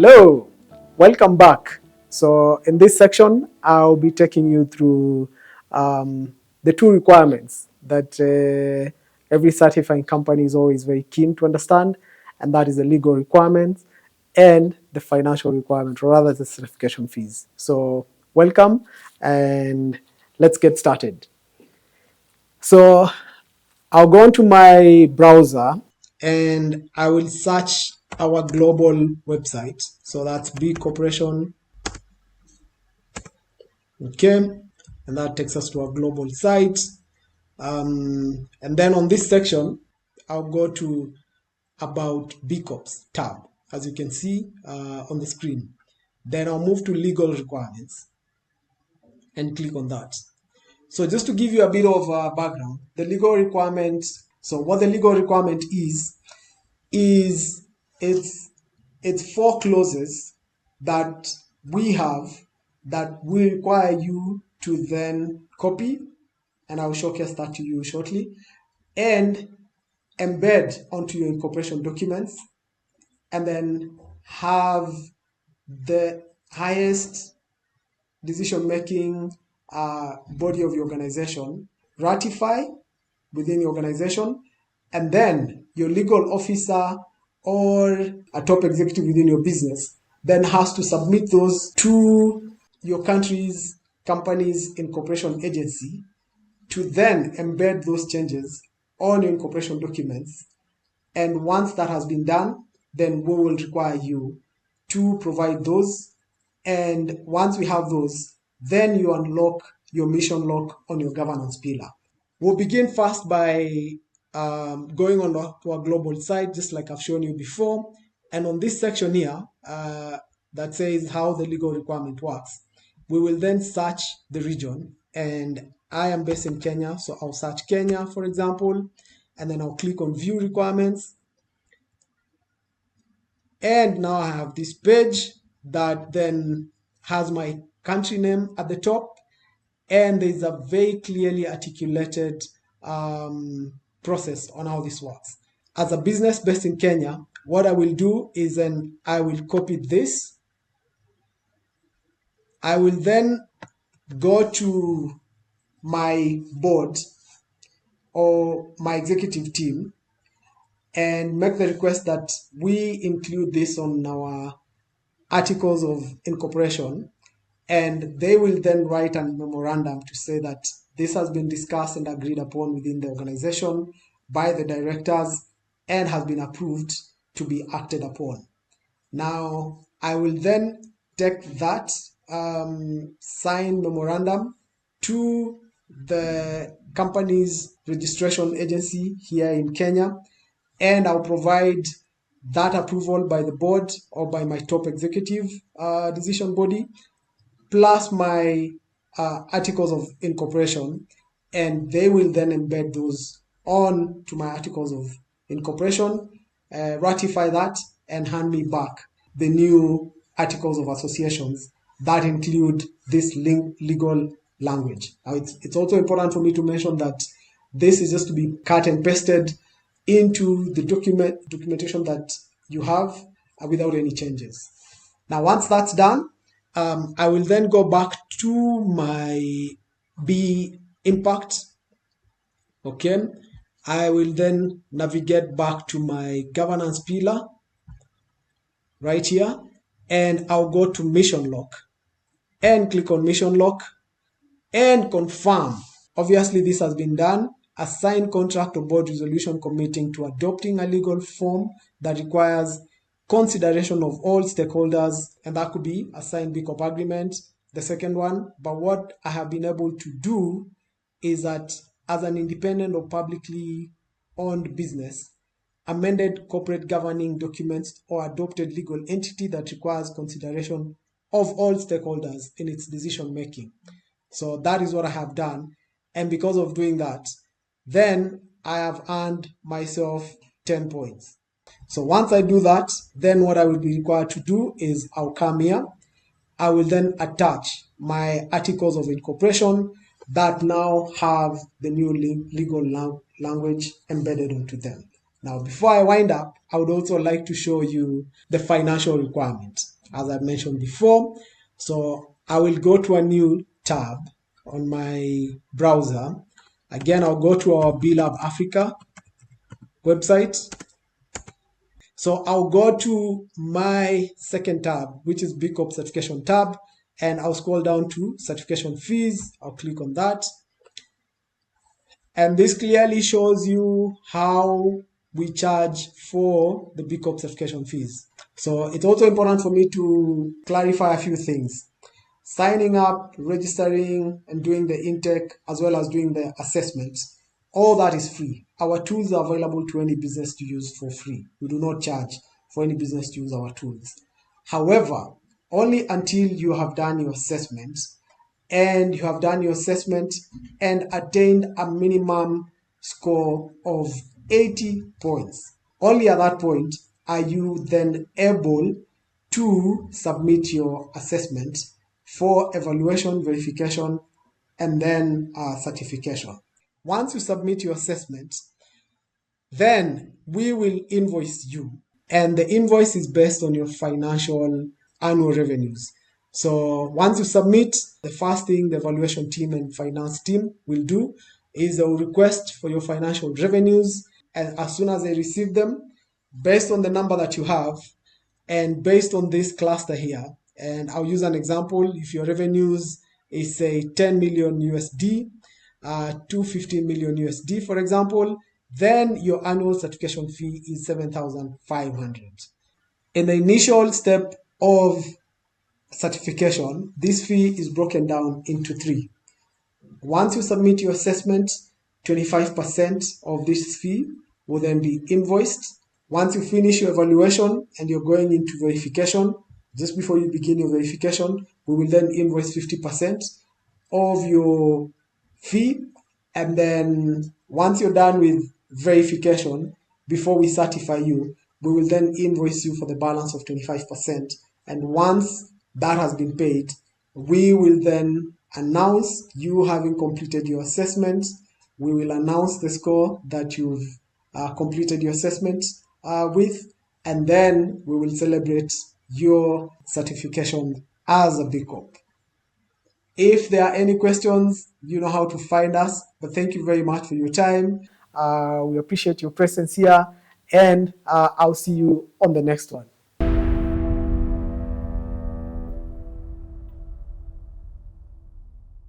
Hello, welcome back. So in this section, I'll be taking you through the two requirements that every certifying company is always very keen to understand, and that is the legal requirements and the financial requirement, or rather the certification fees. So welcome, and let's get started. So I'll go into my browser and I will search our global website. So that's B Corporation. Okay. And that takes us to our global site. And then on this section, I'll go to About B Corps tab, as you can see on the screen. Then I'll move to Legal Requirements and click on that. So just to give you a bit of background, the legal requirement, so what the legal requirement is it's four clauses that we have that we require you to then copy, and I'll showcase that to you shortly, and embed onto your incorporation documents, and then have the highest decision-making body of the organization ratify within the organization, and then your legal officer or a top executive within your business then has to submit those to your country's company's incorporation agency to then embed those changes on your incorporation documents. And once that has been done, then we will require you to provide those. And once we have those, then you unlock your mission lock on your governance pillar. We'll begin first by going on to our global site, just like I've shown you before. And on this section here, that says how the legal requirement works, we will then search the region. And I am based in Kenya, so I'll search Kenya, for example, and then I'll click on View Requirements. And now I have this page that then has my country name at the top, and there's a very clearly articulated process on how this works. As a business based in Kenya, what I will do is then I will copy this. I will then go to my board or my executive team and make the request that we include this on our articles of incorporation, and they will then write a memorandum to say that this has been discussed and agreed upon within the organization by the directors and has been approved to be acted upon. Now, I will then take that signed memorandum to the company's registration agency here in Kenya, and I'll provide that approval by the board or by my top executive decision body, plus my articles of incorporation, and they will then embed those on to my articles of incorporation, ratify that, and hand me back the new articles of associations that include this legal language. Now, it's also important for me to mention that this is just to be cut and pasted into the documentation that you have without any changes. Now, once that's done, I will then go back to my B impact. Okay. I will then navigate back to my governance pillar right here, and I'll go to mission lock and click on mission lock and confirm. Obviously, this has been done. A signed contract or board resolution committing to adopting a legal form that requires consideration of all stakeholders, and that could be a signed B Corp agreement, the second one. But what I have been able to do is that as an independent or publicly owned business, amended corporate governing documents or adopted legal entity that requires consideration of all stakeholders in its decision making. So that is what I have done. And because of doing that, then I have earned myself 10 points. So once I do that, then what I will be required to do is I'll come here. I will then attach my articles of incorporation that now have the new legal language embedded onto them. Now, before I wind up, I would also like to show you the financial requirement. as I mentioned before. So I will go to a new tab on my browser. Again, I'll go to our BLab Africa website. So I'll go to my second tab, which is B Corp certification tab, and I'll scroll down to certification fees. I'll click on that. And this clearly shows you how we charge for the B Corp certification fees. So it's also important for me to clarify a few things. Signing up, registering, and doing the intake, as well as doing the assessments, all that is free. Our tools are available to any business to use for free. We do not charge for any business to use our tools. However, only until you have done your assessment and attained a minimum score of 80 points. Only at that point are you then able to submit your assessment for evaluation, verification, and then certification. Once you submit your assessment, then we will invoice you. And the invoice is based on your financial annual revenues. So once you submit, the first thing the evaluation team and finance team will do is they will request for your financial revenues. And as soon as they receive them, based on the number that you have, and based on this cluster here, and I'll use an example. If your revenues is say 10 million USD, 250 million USD, for example, then your annual certification fee is 7,500. In the initial step of certification, this fee is broken down into three. Once you submit your assessment, 25% of this fee will then be invoiced. Once you finish your evaluation and you're going into verification, just before you begin your verification, we will then invoice 50% of your fee. And then once you're done with verification, before we certify you, we will then invoice you for the balance of 25%. And once that has been paid, we will then announce you having completed your assessment. We will announce the score that you've completed your assessment with, and then we will celebrate your certification as a B Corp. If there are any questions, you know how to find us. But thank you very much for your time. We appreciate your presence here, and I'll see you on the next one.